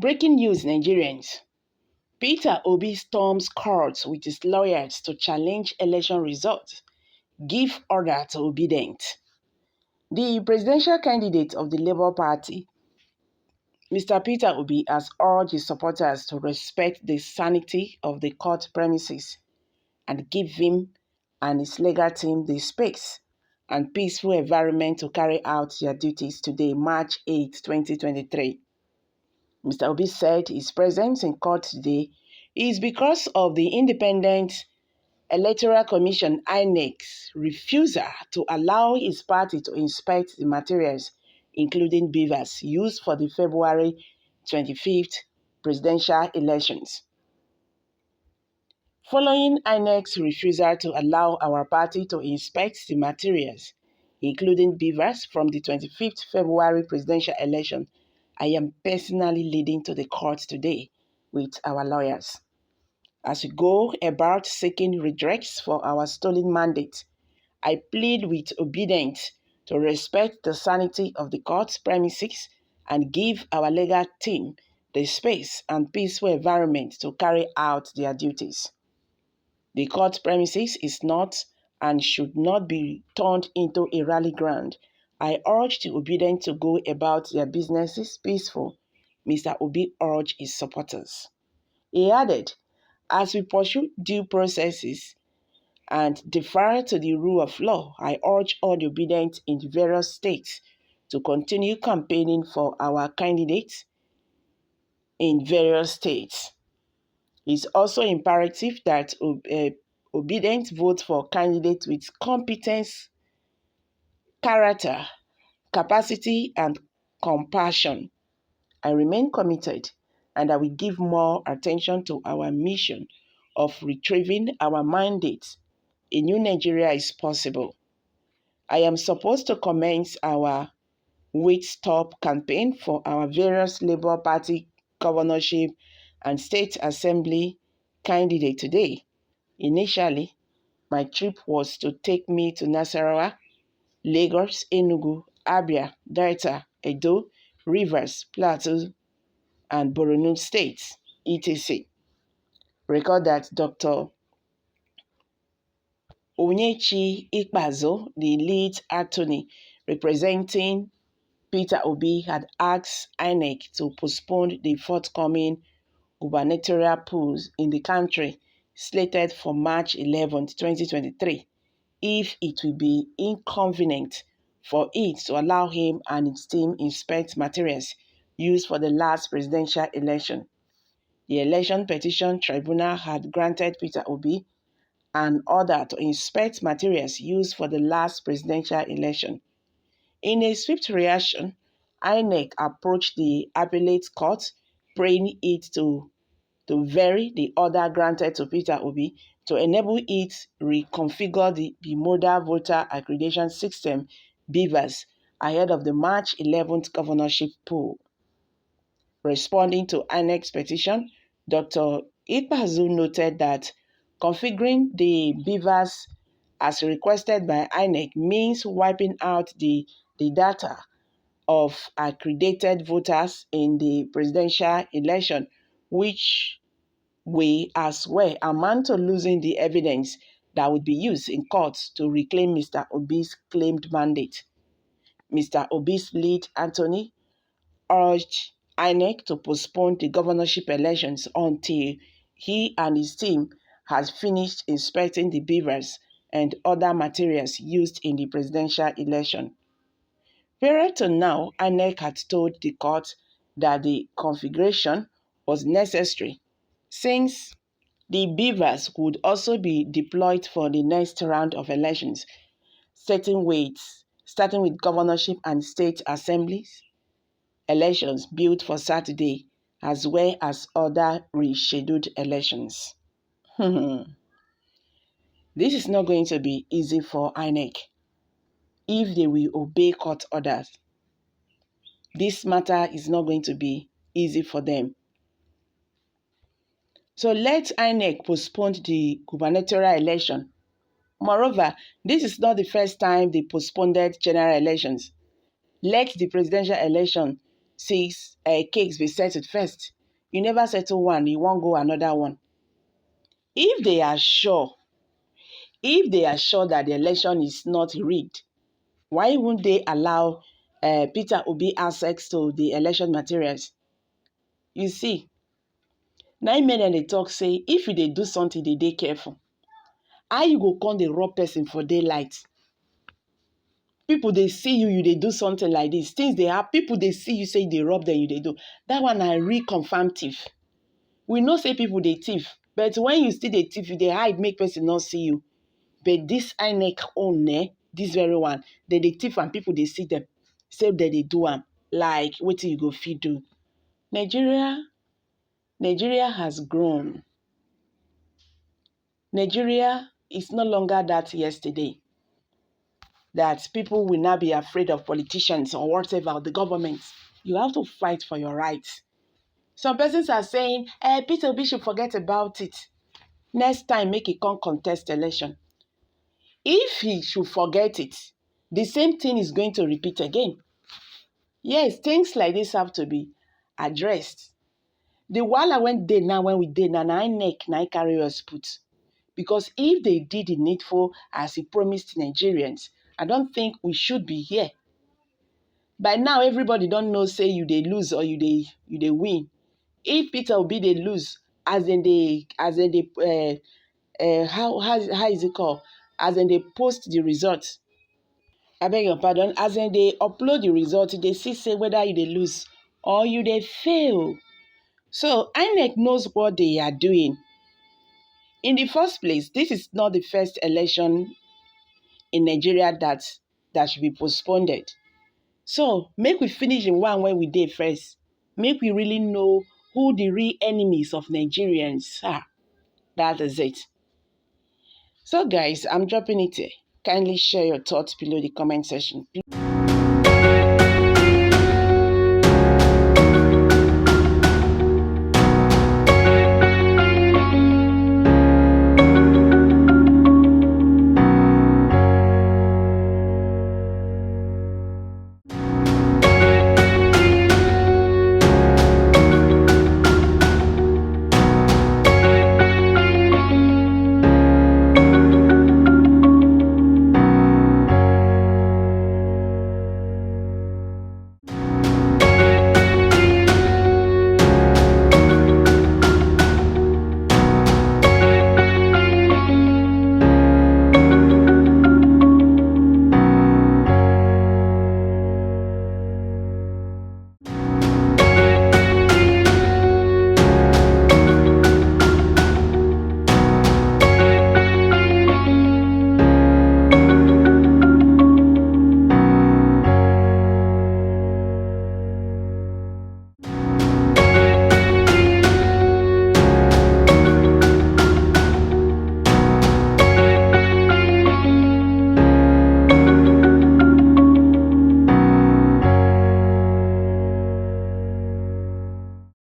Breaking news, Nigerians. Peter Obi storms court with his lawyers to challenge election results. Give order to Obidient. The presidential candidate of the Labour Party, Mr. Peter Obi, has urged his supporters to respect the sanity of the court premises and give him and his legal team the space and peaceful environment to carry out their duties today, March 8, 2023. Mr. Obi said his presence in court today is because of the Independent Electoral Commission (INEC's) refusal to allow his party to inspect the materials, including beavers, used for the February 25th presidential elections. Following INEC's refusal to allow our party to inspect the materials, including beavers, from the 25th February presidential election, I am personally leading to the court today with our lawyers. As we go about seeking redress for our stolen mandate, I plead with Obedience to respect the sanity of the court premises and give our legal team the space and peaceful environment to carry out their duties. The court premises is not and should not be turned into a rally ground. I urge the Obedient to go about their businesses peaceful, Mr. Obi urged his supporters. He added, as we pursue due processes and defer to the rule of law, I urge all the Obedient in the various states to continue campaigning for our candidates in various states. It's also imperative that Obedient vote for candidates with competence, character, capacity, and compassion. I remain committed, and I will give more attention to our mission of retrieving our mandate. A new Nigeria is possible. I am supposed to commence our Wait Stop campaign for our various Labour Party governorship and state assembly candidate today. Initially, my trip was to take me to Nasarawa, Lagos, Enugu, Abia, Delta, Edo, Rivers, Plateau, and Borno states, etc. Record that Dr. Onyechi Ikpeazu, the lead attorney representing Peter Obi, had asked INEC to postpone the forthcoming gubernatorial polls in the country slated for March 11, 2023, if it will be inconvenient for it to allow him and his team inspect materials used for the last presidential election. The Election Petition Tribunal had granted Peter Obi an order to inspect materials used for the last presidential election. In a swift reaction, INEC approached the appellate court, praying it to vary the order granted to Peter Obi to enable it reconfigure the bimodal voter accreditation system (BVAS) ahead of the March 11th governorship poll. Responding to INEC's petition, Dr. Ikpeazu noted that configuring the BVAS as requested by INEC means wiping out the data of accredited voters in the presidential election, which will as well amount to losing the evidence that would be used in court to reclaim Mr. Obi's claimed mandate. Mr. Obi's lead attorney urged INEC to postpone the governorship elections until he and his team has finished inspecting the beavers and other materials used in the presidential election. Prior to now, INEC had told the court that the configuration was necessary since the beavers would also be deployed for the next round of elections, starting with governorship and state assemblies elections built for Saturday, as well as other rescheduled elections. This is not going to be easy for INEC if they will obey court orders. This matter is not going to be easy for them. So let INEC postpone the gubernatorial election. Moreover, this is not the first time they postponed general elections. Let the presidential election 6 cakes be settled first. You never settle one, you won't go another one. If they are sure that the election is not rigged, why won't they allow Peter Obi access to the election materials? You see, 9 men and they talk say, if you dey do something, they careful. How you go come the raw person for daylight? People they see you they do something like this. Things they have, people they see you say they rob them, you they do. That one I reconfirm thief. We know say people they thief, but when you still they thief, you they hide, make person not see you. But this INEC own, this very one, they thief and people they see them, say that they do them. Like what you go feed do? Nigeria has grown. Nigeria is no longer that yesterday. That people will not be afraid of politicians or whatever, the government. You have to fight for your rights. Some persons are saying, Peter Obi should forget about it. Next time, make a contest election. If he should forget it, the same thing is going to repeat again. Yes, things like this have to be addressed. The wahala when we did now, I carry us put. Because if they did the needful as he promised Nigerians, I don't think we should be here. By now, everybody don't know say you they lose or you they win. If Peter Obi they lose, how is it called? As in they post the results. I beg your pardon. As in they upload the result, they say whether you they lose or you they fail. So INEC knows what they are doing. In the first place, this is not the first election in Nigeria that should be postponed. So make we finish in one where we did first. Make we really know who the real enemies of Nigerians are. That is it. So guys, I'm dropping it here. Kindly share your thoughts below the comment section.